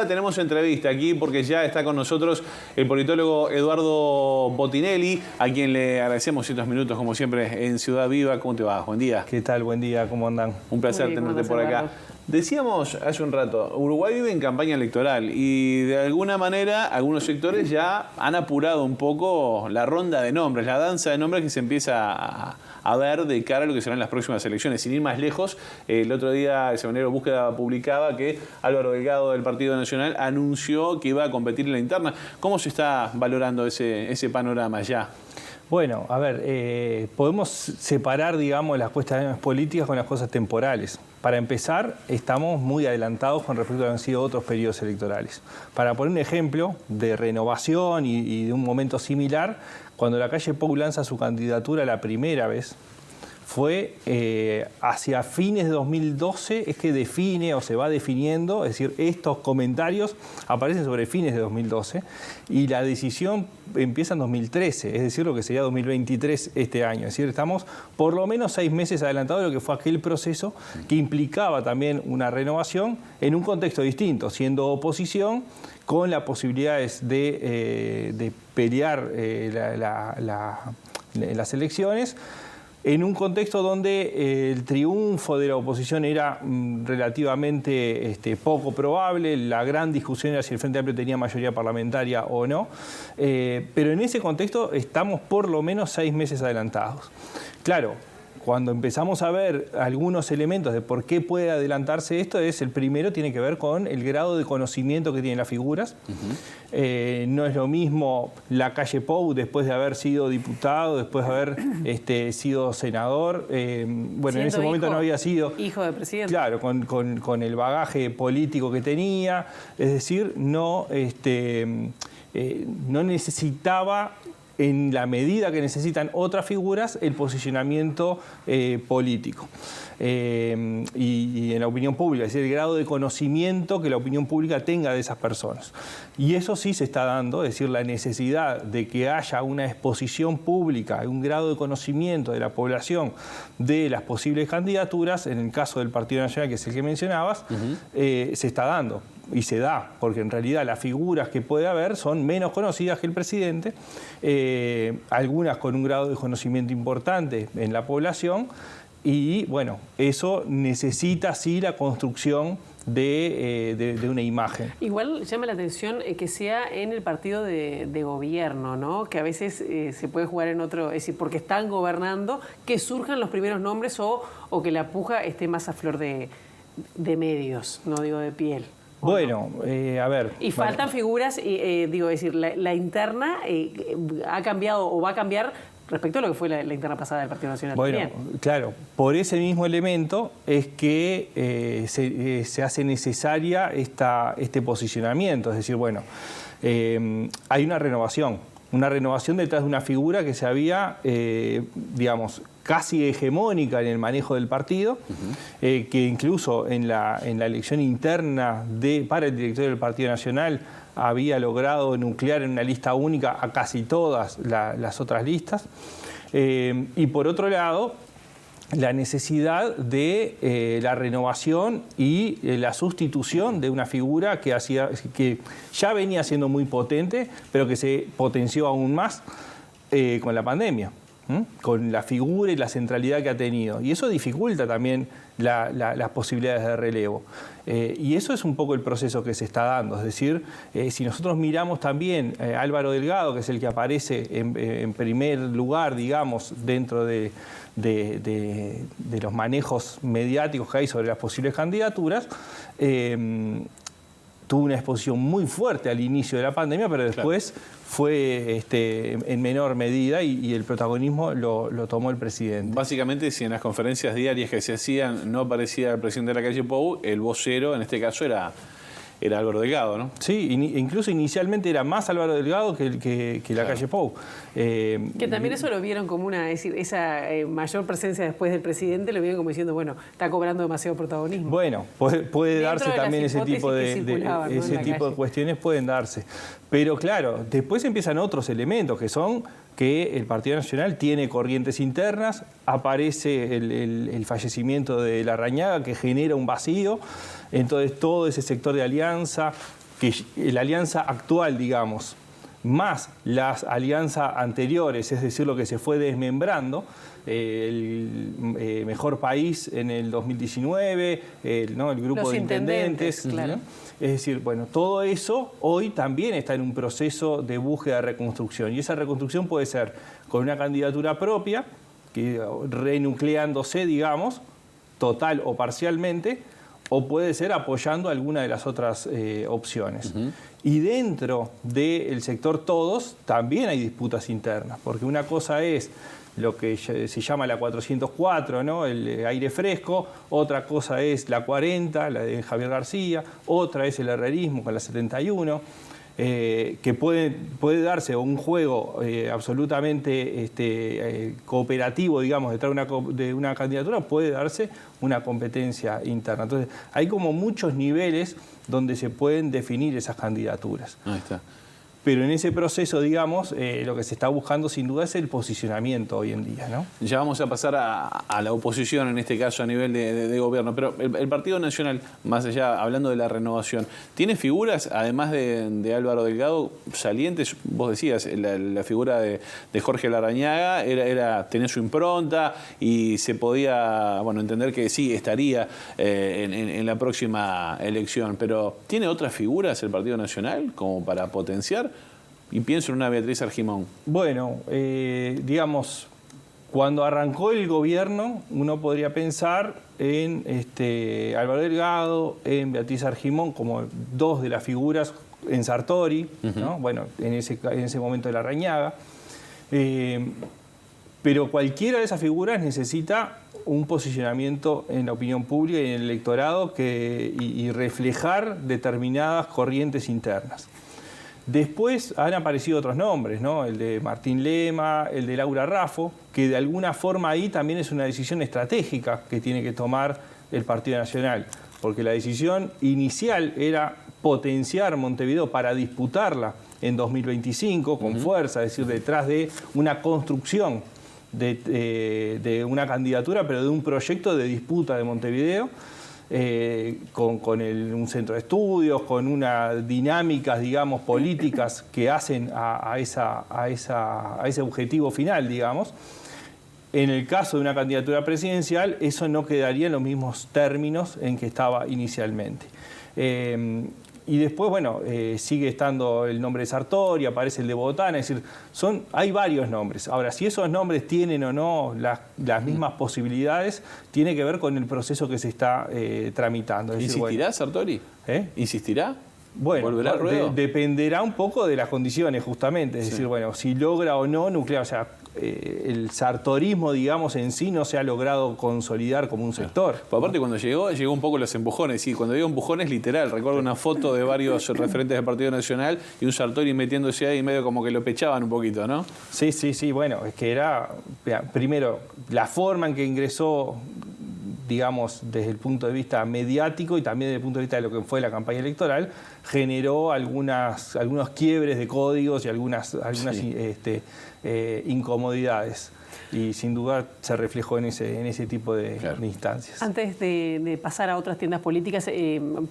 hora tenemos entrevista aquí porque ya está con nosotros el politólogo Eduardo Botinelli, a quien le agradecemos estos minutos, como siempre, en Ciudad Viva. ¿Cómo te va? Buen día. ¿Qué tal? Buen día, ¿cómo andan? Un placer tenerte por acá. Decíamos hace un rato, Uruguay vive en campaña electoral y de alguna manera algunos sectores ya han apurado un poco la ronda de nombres, la danza de nombres que se empieza a ver de cara a lo que serán las próximas elecciones. Sin ir más lejos, el otro día el semanario Búsqueda publicaba que Álvaro Delgado del Partido Nacional anunció que iba a competir en la interna. ¿Cómo se está valorando ese panorama ya? Bueno, a ver, podemos separar, digamos, las cuestiones políticas con las cosas temporales. Para empezar, estamos muy adelantados con respecto a lo que han sido otros periodos electorales. Para poner un ejemplo de renovación y de un momento similar, cuando la calle Pou lanza su candidatura la primera vez, fue hacia fines de 2012, es que define o se va definiendo, es decir, estos comentarios aparecen sobre fines de 2012 y la decisión empieza en 2013, es decir, lo que sería 2023 este año. Es decir, estamos por lo menos 6 meses adelantados de lo que fue aquel proceso que implicaba también una renovación en un contexto distinto, siendo oposición con las posibilidades de pelear las elecciones, en un contexto donde el triunfo de la oposición era relativamente poco probable, la gran discusión era si el Frente Amplio tenía mayoría parlamentaria o no, pero en ese contexto estamos por lo menos 6 meses adelantados. Claro, cuando empezamos a ver algunos elementos de por qué puede adelantarse esto, el primero tiene que ver con el grado de conocimiento que tienen las figuras. No es lo mismo la calle Pou después de haber sido diputado, después de haber sido senador. Bueno, en ese momento no había sido hijo de presidente. Claro, con el bagaje político que tenía. Es decir, no necesitaba, en la medida que necesitan otras figuras, el posicionamiento político y en la opinión pública, es decir, el grado de conocimiento que la opinión pública tenga de esas personas. Y eso sí se está dando, es decir, la necesidad de que haya una exposición pública, un grado de conocimiento de la población de las posibles candidaturas, en el caso del Partido Nacional, que es el que mencionabas, se está dando. Y se da, porque en realidad las figuras que puede haber son menos conocidas que el presidente, algunas con un grado de conocimiento importante en la población, y bueno, eso necesita sí la construcción de una imagen. Igual llama la atención que sea en el partido de gobierno, ¿no? Que a veces se puede jugar en otro, es decir, porque están gobernando, que surjan los primeros nombres o que la puja esté más a flor de medios, no digo de piel. Bueno, a ver. Y faltan figuras, es decir, la interna ha cambiado o va a cambiar respecto a lo que fue la interna pasada del Partido Nacional. Bueno, también. Claro, por ese mismo elemento es que se hace necesaria este posicionamiento. Es decir, bueno, hay una renovación detrás de una figura que se había, digamos, casi hegemónica en el manejo del partido, que incluso en la elección interna para el directorio del Partido Nacional había logrado nuclear en una lista única a casi todas las otras listas. Y por otro lado, la necesidad de la renovación y la sustitución de una figura que ya venía siendo muy potente, pero que se potenció aún más con la pandemia, con la figura y la centralidad que ha tenido. Y eso dificulta también las posibilidades de relevo. Y eso es un poco el proceso que se está dando. Es decir, si nosotros miramos también a Álvaro Delgado, que es el que aparece en primer lugar, digamos, dentro de los manejos mediáticos que hay sobre las posibles candidaturas, tuvo una exposición muy fuerte al inicio de la pandemia, pero después fue en menor medida y el protagonismo lo tomó el presidente. Básicamente, si en las conferencias diarias que se hacían no aparecía el presidente de la calle Pou, el vocero en este caso era Álvaro Delgado, ¿no? Sí, incluso inicialmente era más Álvaro Delgado que la calle Pou. Que también eso lo vieron como esa mayor presencia después del presidente, lo vieron como diciendo, bueno, está cobrando demasiado protagonismo. Bueno, puede darse también ese tipo de cuestiones, pueden darse. Pero claro, después empiezan otros elementos que son que el Partido Nacional tiene corrientes internas, aparece el fallecimiento de Larrañaga que genera un vacío. Entonces todo ese sector de alianza que la alianza actual, digamos, más las alianzas anteriores, es decir, lo que se fue desmembrando, el Mejor País en el 2019, el grupo Los de intendentes, claro. ¿no? Es decir, bueno, todo eso hoy también está en un proceso de búsqueda de reconstrucción, y esa reconstrucción puede ser con una candidatura propia, que renucleándose, digamos, total o parcialmente, o puede ser apoyando alguna de las otras opciones. Y dentro del sector todos también hay disputas internas, porque una cosa es lo que se llama la 404, ¿no? El aire fresco, otra cosa es la 40, la de Javier García, otra es el herrerismo con la 71, que puede darse un juego absolutamente cooperativo, digamos, detrás de una candidatura, puede darse una competencia interna. Entonces, hay como muchos niveles donde se pueden definir esas candidaturas. Ahí está. Pero en ese proceso, digamos, lo que se está buscando sin duda es el posicionamiento hoy en día, ¿no? Ya vamos a pasar a la oposición, en este caso a nivel de gobierno, pero el Partido Nacional, más allá, hablando de la renovación, ¿tiene figuras, además de Álvaro Delgado, salientes? Vos decías, la figura de Jorge Larrañaga tenía su impronta y se podía entender que sí, estaría en la próxima elección, pero ¿tiene otras figuras el Partido Nacional como para potenciar? Y pienso en una Beatriz Argimón. Bueno, digamos, cuando arrancó el gobierno, uno podría pensar en Álvaro Delgado, en Beatriz Argimón, como dos de las figuras, en Sartori, ¿no? Bueno, en ese momento de Larrañaga. Pero cualquiera de esas figuras necesita un posicionamiento en la opinión pública y en el electorado y reflejar determinadas corrientes internas. Después han aparecido otros nombres, ¿no? El de Martín Lema, el de Laura Raffo, que de alguna forma ahí también es una decisión estratégica que tiene que tomar el Partido Nacional, porque la decisión inicial era potenciar Montevideo para disputarla en 2025 con fuerza, es decir, detrás de una construcción de una candidatura, pero de un proyecto de disputa de Montevideo, con un centro de estudios, con unas dinámicas, digamos, políticas que hacen a ese objetivo final, digamos. En el caso de una candidatura presidencial, eso no quedaría en los mismos términos en que estaba inicialmente. Y después, bueno, sigue estando el nombre de Sartori, aparece el de Botana, es decir, hay varios nombres. Ahora, si esos nombres tienen o no las mismas posibilidades, tiene que ver con el proceso que se está tramitando. Es decir, ¿Insistirá Sartori? ¿Insistirá? Bueno, ¿Volverá al ruedo? dependerá un poco de las condiciones, justamente. Es decir, bueno, si logra o no nuclear, o sea, el sartorismo, digamos, en sí no se ha logrado consolidar como un sector. Pero aparte, cuando llegó un poco los empujones. Sí, cuando digo empujones, literal. Recuerdo una foto de varios referentes del Partido Nacional y un Sartori metiéndose ahí medio como que lo pechaban un poquito, ¿no? Sí, bueno, es que era, primero, la forma en que ingresó, digamos, desde el punto de vista mediático y también desde el punto de vista de lo que fue la campaña electoral, generó algunos quiebres de códigos y algunas incomodidades. Y sin duda se reflejó en ese tipo de instancias. Antes de pasar a otras tiendas políticas,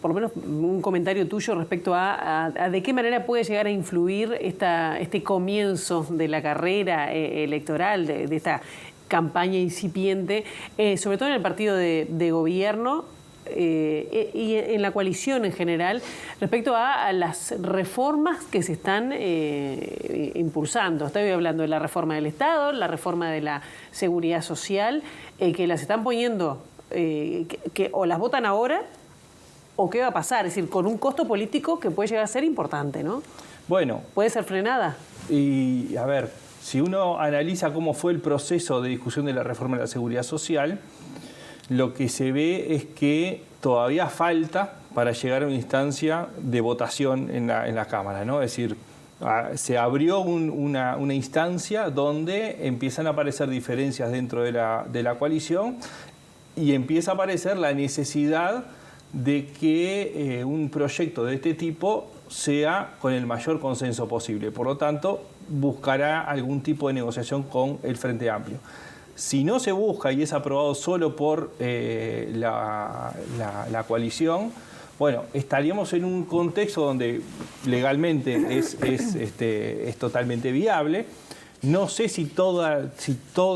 por lo menos un comentario tuyo respecto a de qué manera puede llegar a influir este comienzo de la carrera electoral, de esta campaña incipiente, sobre todo en el partido de gobierno y en la coalición en general, respecto a las reformas que se están impulsando. Estoy hablando de la reforma del Estado, la reforma de la seguridad social, que las están poniendo, que o las votan ahora o qué va a pasar, es decir, con un costo político que puede llegar a ser importante, ¿no? Bueno. Puede ser frenada. Y a ver, si uno analiza cómo fue el proceso de discusión de la reforma de la seguridad social, lo que se ve es que todavía falta para llegar a una instancia de votación en la Cámara, ¿no? Es decir, se abrió una instancia donde empiezan a aparecer diferencias dentro de la coalición y empieza a aparecer la necesidad de que un proyecto de este tipo sea con el mayor consenso posible. Por lo tanto, buscará algún tipo de negociación con el Frente Amplio. Si no se busca y es aprobado solo por la coalición, bueno, estaríamos en un contexto donde legalmente es totalmente viable. No sé si toda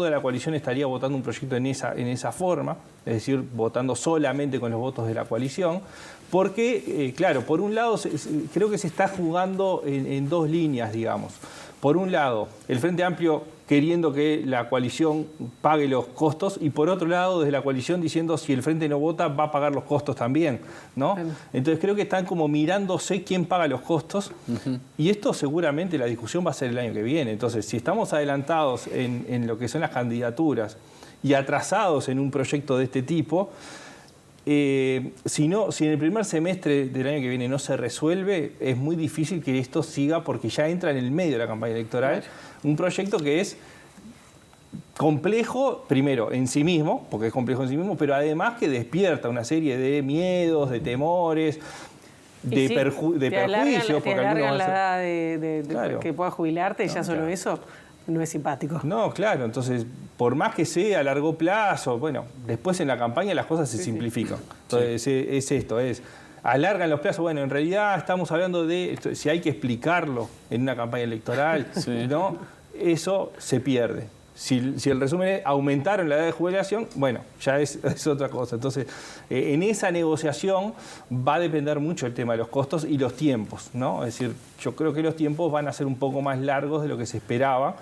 la coalición estaría votando un proyecto en esa forma, es decir, votando solamente con los votos de la coalición, porque, claro, por un lado creo que se está jugando en dos líneas, digamos. Por un lado, el Frente Amplio queriendo que la coalición pague los costos y por otro lado, desde la coalición diciendo si el Frente no vota va a pagar los costos también, ¿no? Entonces creo que están como mirándose quién paga los costos y esto seguramente la discusión va a ser el año que viene. Entonces, si estamos adelantados en lo que son las candidaturas y atrasados en un proyecto de este tipo, si en el primer semestre del año que viene no se resuelve, es muy difícil que esto siga porque ya entra en el medio de la campaña electoral. Un proyecto que es complejo, primero, en sí mismo, porque es complejo en sí mismo, pero además que despierta una serie de miedos, de temores, de perjuicios. Te alargan la edad claro, que puedas jubilarte, ya solo eso no es simpático. No, claro, entonces, por más que sea a largo plazo, bueno, después en la campaña las cosas se simplifican. Entonces, es esto, alargan los plazos. Bueno, en realidad estamos hablando de si hay que explicarlo en una campaña electoral, ¿no? Eso se pierde. Si el resumen es aumentaron la edad de jubilación, bueno, ya es otra cosa. Entonces, en esa negociación va a depender mucho el tema de los costos y los tiempos, ¿no? Es decir, yo creo que los tiempos van a ser un poco más largos de lo que se esperaba,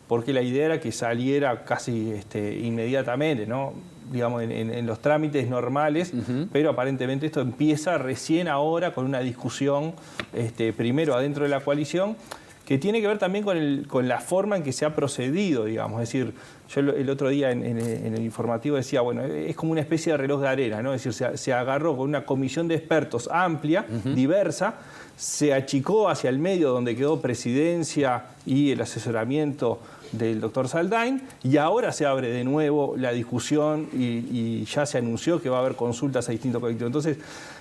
porque la idea era que saliera casi inmediatamente, ¿no? Digamos, en los trámites normales, pero aparentemente esto empieza recién ahora con una discusión primero adentro de la coalición, que tiene que ver también con la forma en que se ha procedido, digamos. Es decir, yo el otro día en el informativo decía, bueno, es como una especie de reloj de arena, ¿no? Es decir, se agarró con una comisión de expertos amplia, diversa, se achicó hacia el medio donde quedó presidencia y el asesoramiento del doctor Saldain, y ahora se abre de nuevo la discusión y ya se anunció que va a haber consultas a distintos colectivos. Entonces,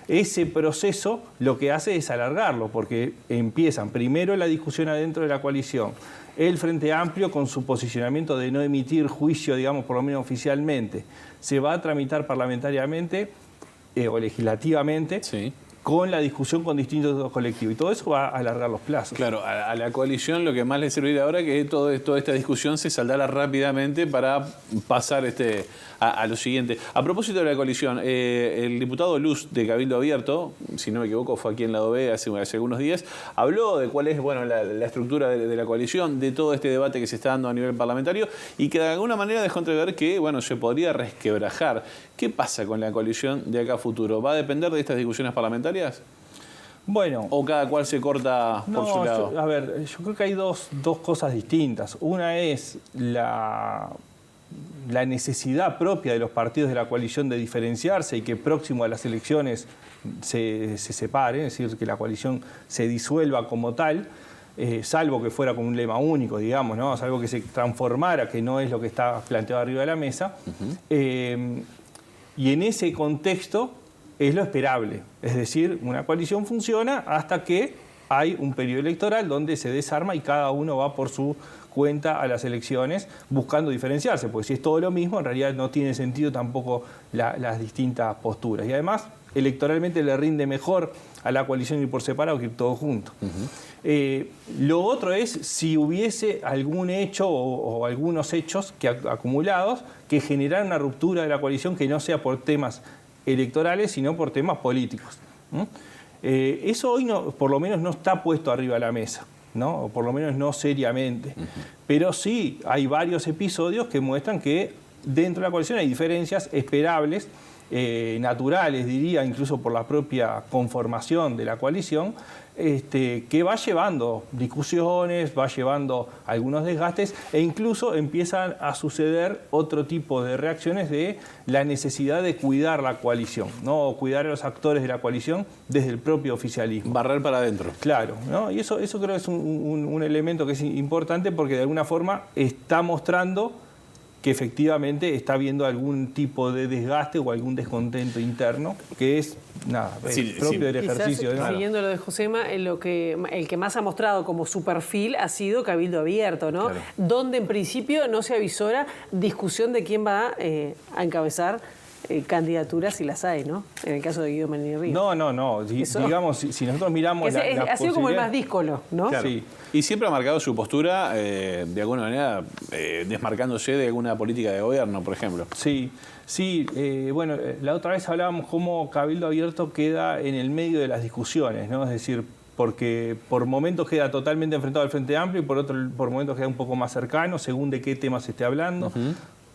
ese proceso lo que hace es alargarlo, porque empiezan primero la discusión adentro de la coalición, el Frente Amplio con su posicionamiento de no emitir juicio, digamos, por lo menos oficialmente, se va a tramitar parlamentariamente o legislativamente, con la discusión con distintos colectivos. Y todo eso va a alargar los plazos. Claro, a la coalición lo que más le serviría ahora es que toda esta discusión se saldara rápidamente para pasar a lo siguiente. A propósito de la coalición, el diputado Luz de Cabildo Abierto, si no me equivoco, fue aquí en Lado B hace algunos días, habló de cuál es la estructura de la coalición, de todo este debate que se está dando a nivel parlamentario y que de alguna manera dejó entrever que se podría resquebrajar. ¿Qué pasa con la coalición de acá a futuro? ¿Va a depender de estas discusiones parlamentarias? Bueno. ¿O cada cual se corta por su lado? Yo creo que hay dos cosas distintas. Una es la necesidad propia de los partidos de la coalición de diferenciarse y que próximo a las elecciones se separen, es decir, que la coalición se disuelva como tal, salvo que fuera con un lema único, digamos, ¿no? Salvo que se transformara, que no es lo que está planteado arriba de la mesa. Y en ese contexto es lo esperable. Es decir, una coalición funciona hasta que hay un periodo electoral donde se desarma y cada uno va por su cuenta a las elecciones buscando diferenciarse, porque si es todo lo mismo, en realidad no tiene sentido tampoco las distintas posturas. Y además, electoralmente le rinde mejor a la coalición ir por separado que ir todo junto. Lo otro es si hubiese algún hecho o algunos hechos acumulados que generaran una ruptura de la coalición que no sea por temas electorales, sino por temas políticos. Eso hoy por lo menos no está puesto arriba de la mesa, ¿no? O por lo menos no seriamente. Pero sí hay varios episodios que muestran que dentro de la coalición hay diferencias esperables, naturales, diría, incluso por la propia conformación de la coalición, que va llevando discusiones, va llevando algunos desgastes e incluso empiezan a suceder otro tipo de reacciones de la necesidad de cuidar la coalición, ¿no? O cuidar a los actores de la coalición desde el propio oficialismo. Barrer para adentro. Claro, ¿no? Y eso creo que es un elemento que es importante porque de alguna forma está mostrando que efectivamente está habiendo algún tipo de desgaste o algún descontento interno, que es propio del ejercicio. Quizás, siguiendo lo de Josema, el que más ha mostrado como su perfil ha sido Cabildo Abierto, ¿no? Claro. Donde en principio no se avisora discusión de quién va a encabezar candidaturas si las hay, ¿no? En el caso de Guido Manini. No. Digamos, si nosotros miramos ha sido como el más díscolo, ¿no? Claro. Sí. Y siempre ha marcado su postura, de alguna manera, desmarcándose de alguna política de gobierno, por ejemplo. Sí. Bueno, la otra vez hablábamos cómo Cabildo Abierto queda en el medio de las discusiones, ¿no? Es decir, porque por momentos queda totalmente enfrentado al Frente Amplio y por momentos queda un poco más cercano, según de qué tema se esté hablando.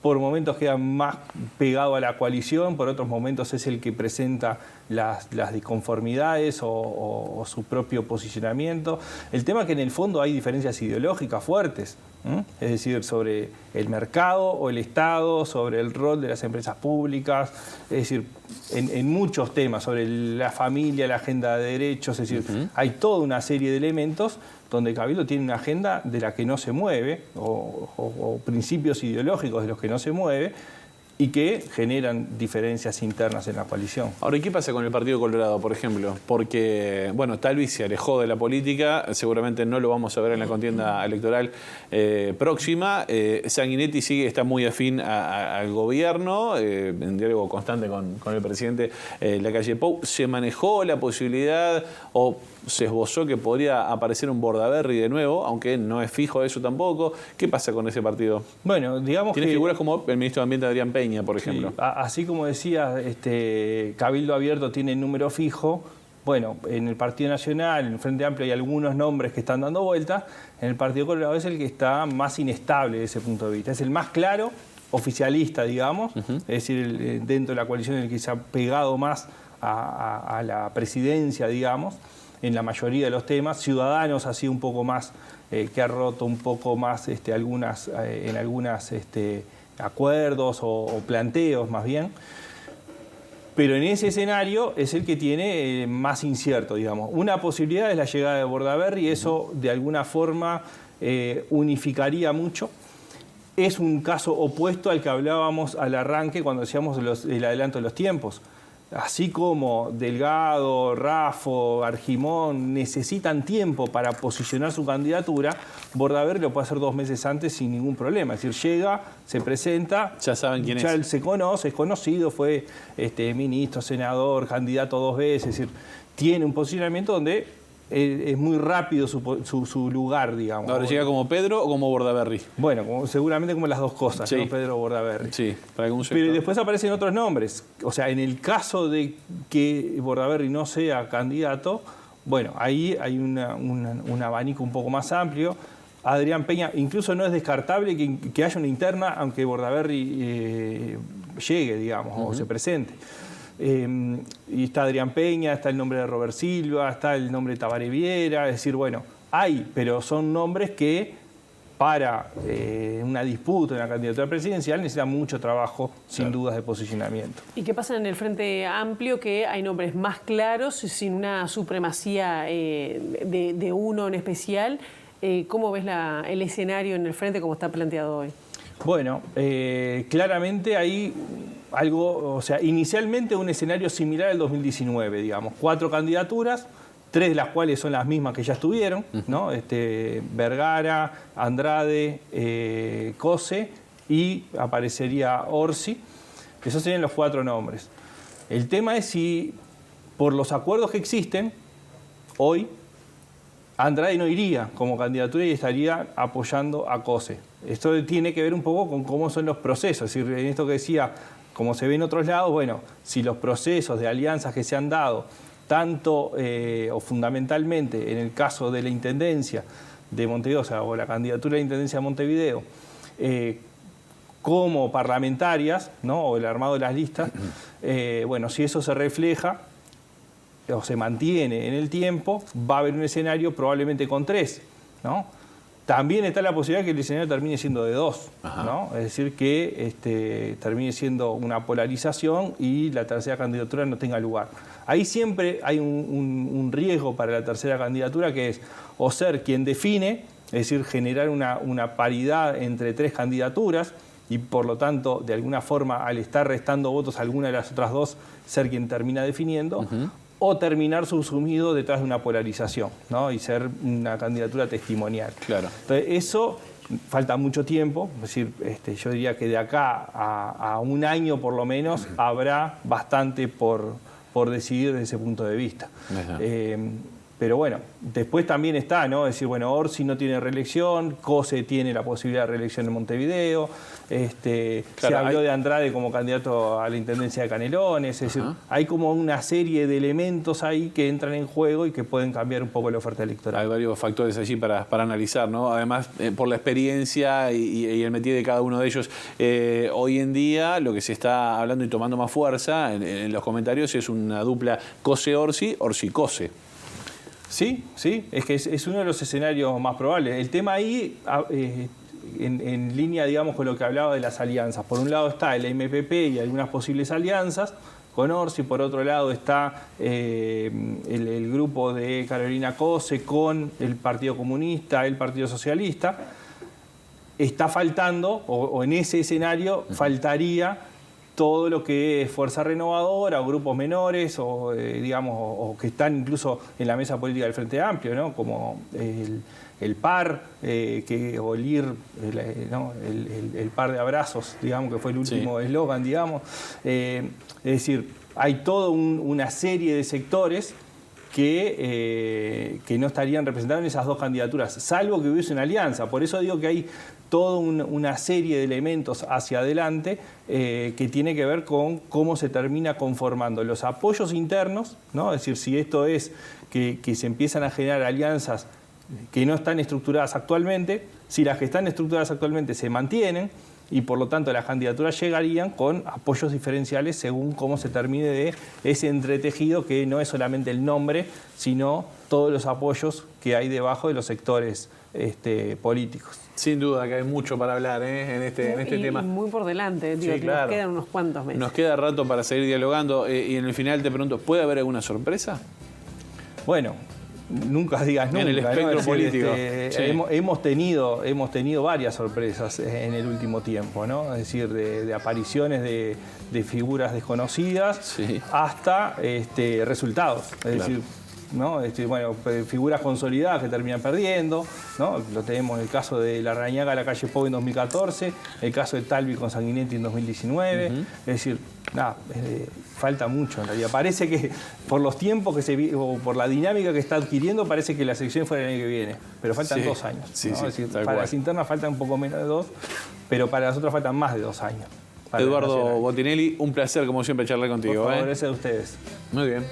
Por momentos queda más pegado a la coalición, por otros momentos es el que presenta las disconformidades o su propio posicionamiento. El tema es que en el fondo hay diferencias ideológicas fuertes, es decir, sobre el mercado o el Estado, sobre el rol de las empresas públicas, es decir, en muchos temas, sobre la familia, la agenda de derechos, es decir, hay toda una serie de elementos donde Cabildo tiene una agenda de la que no se mueve, o principios ideológicos de los que no se mueve, y que generan diferencias internas en la coalición. Ahora, ¿y qué pasa con el Partido Colorado, por ejemplo? Porque, bueno, Talvi se alejó de la política, seguramente no lo vamos a ver en la contienda electoral próxima. Sanguinetti está muy afín al gobierno, en diálogo constante con el presidente Lacalle Pou. ¿Se manejó la posibilidad o se esbozó que podría aparecer un Bordaberry de nuevo, aunque no es fijo eso tampoco? ¿Qué pasa con ese partido? Bueno, digamos Tiene figuras como el ministro de Ambiente Adrián Peña, por ejemplo. Sí, así como decía, Cabildo Abierto tiene número fijo. Bueno, en el Partido Nacional, en el Frente Amplio hay algunos nombres que están dando vuelta. En el Partido Colorado es el que está más inestable desde ese punto de vista. Es el más claro, oficialista, digamos. Es decir, dentro de la coalición el que se ha pegado más a la presidencia, digamos, en la mayoría de los temas. Ciudadanos ha sido un poco más, que ha roto un poco más en algunas acuerdos o planteos más bien. Pero en ese escenario es el que tiene más incierto, digamos. Una posibilidad es la llegada de Bordaberry y eso de alguna forma unificaría mucho. Es un caso opuesto al que hablábamos al arranque cuando decíamos el adelanto de los tiempos. Así como Delgado, Raffo, Argimón necesitan tiempo para posicionar su candidatura, Bordaberry lo puede hacer 2 meses antes sin ningún problema. Es decir, llega, se presenta, ya saben quién ya es. Él se conoce, es conocido, fue ministro, senador, candidato 2 veces. Es decir, tiene un posicionamiento donde es muy rápido su lugar, digamos. Ahora, ¿llega como Pedro o como Bordaberry? Bueno, seguramente como las dos cosas, sí. ¿no? Pedro o Bordaberry. Sí, para algún sector. Pero después aparecen otros nombres. O sea, en el caso de que Bordaberry no sea candidato, bueno, ahí hay un abanico un poco más amplio. Adrián Peña, incluso no es descartable que haya una interna, aunque Bordaberry llegue, digamos, o se presente. Y está Adrián Peña, está el nombre de Robert Silva, está el nombre de Tabaré Viera, es decir, bueno, hay, pero son nombres que para una disputa en la candidatura presidencial necesitan mucho trabajo, sin dudas, de posicionamiento. ¿Y qué pasa en el Frente Amplio? Que hay nombres más claros, sin una supremacía de uno en especial. ¿Cómo ves el escenario en el Frente como está planteado hoy? Bueno, claramente hay algo, o sea, inicialmente un escenario similar al 2019, digamos. 4 candidaturas, 3 de las cuales son las mismas que ya estuvieron, ¿no? Vergara, Andrade, Cose y aparecería Orsi. Esos serían los 4 nombres. El tema es si, por los acuerdos que existen, hoy Andrade no iría como candidatura y estaría apoyando a Cose. Esto tiene que ver un poco con cómo son los procesos. Es decir, en esto que decía, como se ve en otros lados, bueno, si los procesos de alianzas que se han dado, tanto o fundamentalmente en el caso de la Intendencia de Montevideo, o sea, o la candidatura de la Intendencia de Montevideo, como parlamentarias, ¿no? O el armado de las listas, bueno, si eso se refleja o se mantiene en el tiempo, va a haber un escenario probablemente con 3, ¿no? También está la posibilidad de que el escenario termine siendo de 2, ¿no? Es decir, que termine siendo una polarización y la tercera candidatura no tenga lugar. Ahí siempre hay un riesgo para la tercera candidatura, que es o ser quien define, es decir, generar una paridad entre 3 candidaturas y por lo tanto, de alguna forma, al estar restando votos a alguna de las otras 2, ser quien termina definiendo, o terminar subsumido detrás de una polarización, ¿no? Y ser una candidatura testimonial. Claro. Entonces, eso falta mucho tiempo, es decir, yo diría que de acá a un año por lo menos habrá bastante por decidir desde ese punto de vista. Pero bueno, después también está, ¿no? Es decir, bueno, Orsi no tiene reelección, Cose tiene la posibilidad de reelección en Montevideo, se habló de Andrade como candidato a la Intendencia de Canelones, es decir, hay como una serie de elementos ahí que entran en juego y que pueden cambiar un poco la oferta electoral. Hay varios factores allí para analizar, ¿no? Además, por la experiencia y el métier de cada uno de ellos. Hoy en día, lo que se está hablando y tomando más fuerza en los comentarios es una dupla Cose-Orsi, Orsi-Cose. Sí, es que es uno de los escenarios más probables. El tema ahí, en línea, digamos, con lo que hablaba de las alianzas. Por un lado está el MPP y algunas posibles alianzas con Orsi, por otro lado está el grupo de Carolina Cose con el Partido Comunista, el Partido Socialista. Está faltando, o en ese escenario, faltaría todo lo que es Fuerza Renovadora o grupos menores o digamos o que están incluso en la mesa política del Frente Amplio, ¿no? Como el PAR o el IR, el PAR de abrazos, digamos, que fue el último eslogan, digamos. Es decir, hay toda una serie de sectores que no estarían representados en esas dos candidaturas, salvo que hubiese una alianza. Por eso digo que hay toda una serie de elementos hacia adelante que tiene que ver con cómo se termina conformando los apoyos internos, ¿no? Es decir, si esto es que se empiezan a generar alianzas que no están estructuradas actualmente, si las que están estructuradas actualmente se mantienen, y por lo tanto las candidaturas llegarían con apoyos diferenciales según cómo se termine de ese entretejido que no es solamente el nombre, sino todos los apoyos que hay debajo de los sectores políticos. Sin duda que hay mucho para hablar en este tema. Y muy por delante, digo, claro. Nos quedan unos cuantos meses. Nos queda rato para seguir dialogando y en el final te pregunto, ¿puede haber alguna sorpresa? Bueno, nunca digas nunca. En el espectro político. Hemos tenido varias sorpresas en el último tiempo, ¿no? Es decir, de apariciones de figuras desconocidas hasta resultados. Es decir, ¿no? Bueno, figuras consolidadas que terminan perdiendo, ¿no? Lo tenemos en el caso de Larrañaga a la calle Pou en 2014, el caso de Talvi con Sanguinetti en 2019. Es decir, falta mucho en realidad. Parece que por los tiempos o por la dinámica que está adquiriendo, parece que la sección fuera el año que viene, pero faltan 2 años. ¿No? Es decir, para las internas faltan un poco menos de 2, pero para las otras faltan más de 2 años. Eduardo Botinelli, un placer como siempre charlar contigo. Por favor, gracias a ustedes. Muy bien.